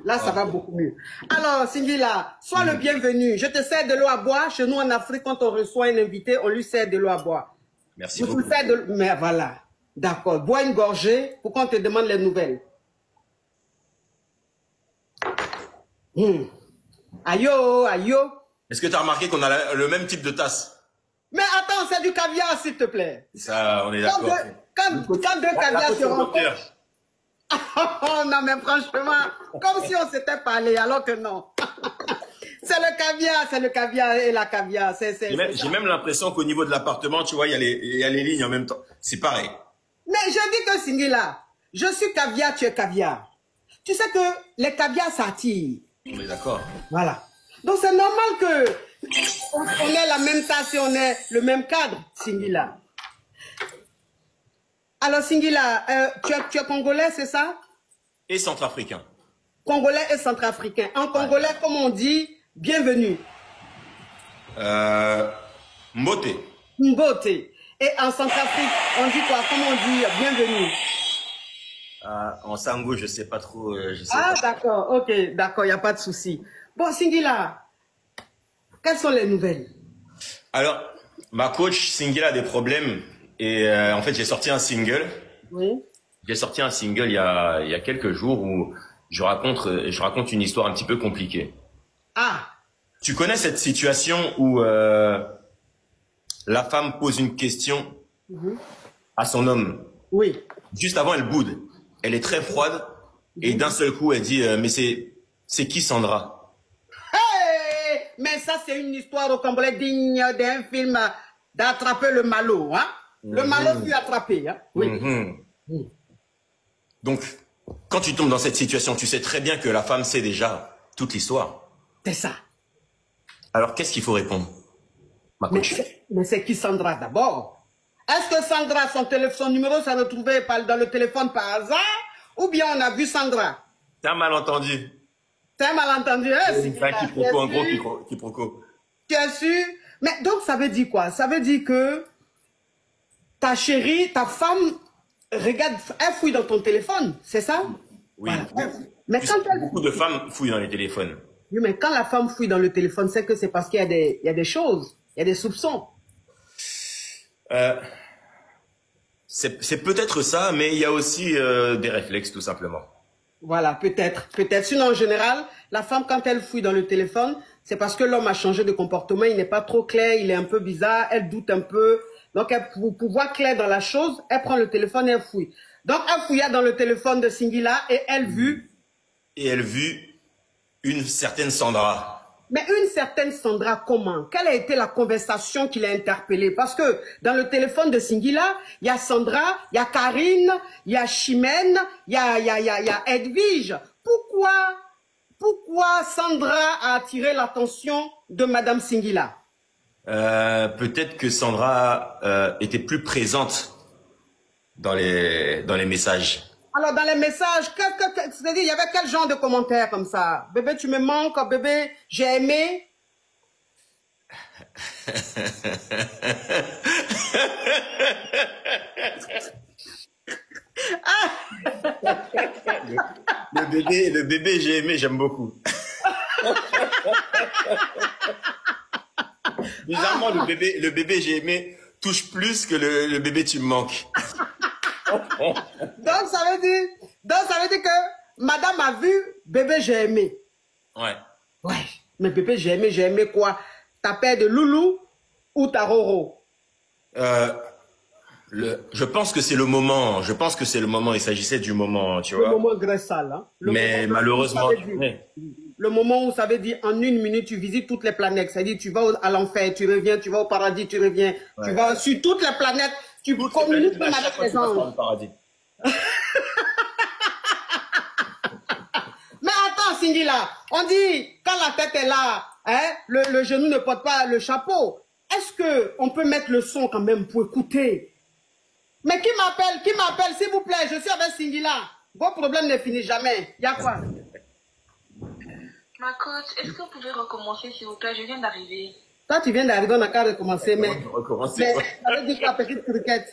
Là, ça va beaucoup mieux. Alors, Singila, sois le bienvenu. Je te sers de l'eau à boire. Chez nous, en Afrique, quand on reçoit un invité, on lui sert de l'eau à boire. Merci beaucoup. Mais voilà. D'accord. Bois une gorgée pour qu'on te demande les nouvelles. Ayo, ayo. Est-ce que tu as remarqué qu'on a le même type de tasse? Mais attends, c'est du caviar, s'il te plaît. Ça, on est d'accord. Quand deux caviars se rencontrent. Oh non, mais franchement, comme si on s'était parlé, alors que non. C'est le caviar et la caviar. J'ai même l'impression qu'au niveau de l'appartement, tu vois, il y a les lignes en même temps. C'est pareil. Mais je dis que Singila, je suis caviar, tu es caviar. Tu sais que les caviars s'attirent. On est d'accord. Voilà. Donc c'est normal que on ait la même tasse et on ait le même cadre, Singila. Alors Singila, tu es congolais, c'est ça? Et centrafricain. Congolais et centrafricain. En congolais, comme on dit, bienvenue. Mbote. Mbote. Et en Centrafrique, on dit quoi? Comment on dit bienvenue? En Sango, je sais pas trop. D'accord, ok, d'accord, il n'y a pas de souci. Bon, Singila, quelles sont les nouvelles? Alors, ma coach Singila a des problèmes et en fait, j'ai sorti un single. Oui. J'ai sorti un single il y a quelques jours où je raconte une histoire un petit peu compliquée. Ah. Tu connais cette situation où la femme pose une question à son homme. Oui. Juste avant, elle boude. Elle est très froide et d'un seul coup, elle dit mais c'est qui Sandra? Hey, mais ça, c'est une histoire au Congolais digne d'un film d'attraper le malo. Hein? Le malo fut attrapé. Hein? Oui. Donc, quand tu tombes dans cette situation, tu sais très bien que la femme sait déjà toute l'histoire. C'est ça. Alors, qu'est-ce qu'il faut répondre, ma coach? Mais c'est qui Sandra d'abord? Est-ce que Sandra, son numéro s'est retrouvé dans le téléphone par hasard? Ou bien on a vu Sandra? C'est un malentendu. C'est un malentendu, hein? C'est un quiproquo, un gros quiproquo. Tu as su? Mais donc, ça veut dire quoi? Ça veut dire que ta chérie, ta femme, regarde, elle fouille dans ton téléphone, c'est ça? Oui. Voilà. Mais beaucoup de femmes fouillent dans les téléphones. Oui, mais quand la femme fouille dans le téléphone, c'est que c'est parce qu'il y a des choses, il y a des soupçons. C'est peut-être ça, mais il y a aussi des réflexes, tout simplement. Voilà, peut-être. Sinon, en général, la femme, quand elle fouille dans le téléphone, c'est parce que l'homme a changé de comportement, il n'est pas trop clair, il est un peu bizarre, elle doute un peu. Donc, pour voir clair dans la chose, elle prend le téléphone et elle fouille. Donc, elle fouilla dans le téléphone de Singila et elle vit une certaine Sandra. Mais une certaine Sandra, comment? Quelle a été la conversation qui l'a interpellée? Parce que dans le téléphone de Singila, il y a Sandra, il y a Karine, il y a Chimène, il y a Edwige. Pourquoi Sandra a attiré l'attention de Madame Singila? Peut-être que Sandra était plus présente dans les messages. Alors, dans les messages, c'est-à-dire, il y avait quel genre de commentaires comme ça? Bébé, tu me manques, bébé, j'ai aimé. Le bébé, j'ai aimé, j'aime beaucoup. Bizarrement, le bébé, j'ai aimé, touche plus que le bébé, tu me manques. Donc ça veut dire que madame a vu bébé j'ai aimé. Ouais. Mais bébé j'ai aimé quoi? Ta paire de loulou ou ta roro? Je pense que c'est le moment. Il s'agissait du moment, tu vois. Le moment graissal, hein? Mais malheureusement. Le moment où ça veut dire en une minute tu visites toutes les planètes. C'est-à-dire tu vas à l'enfer, tu reviens, tu vas au paradis, tu reviens. Ouais. Tu vas sur toutes les planètes. Tu communiques même avec les anges. Mais attends, Singila, on dit, quand la tête est là, hein, le genou ne porte pas le chapeau. Est-ce qu'on peut mettre le son quand même pour écouter? Mais qui m'appelle, s'il vous plaît, je suis avec Singila. Vos problèmes ne finissent jamais. Il y a quoi? Ma coach, est-ce que vous pouvez recommencer, s'il vous plaît? Je viens d'arriver. Toi, tu viens d'arriver, on n'a qu'à recommencer, mais... Recommencer. Mais ça veut dire quoi, petite cricket?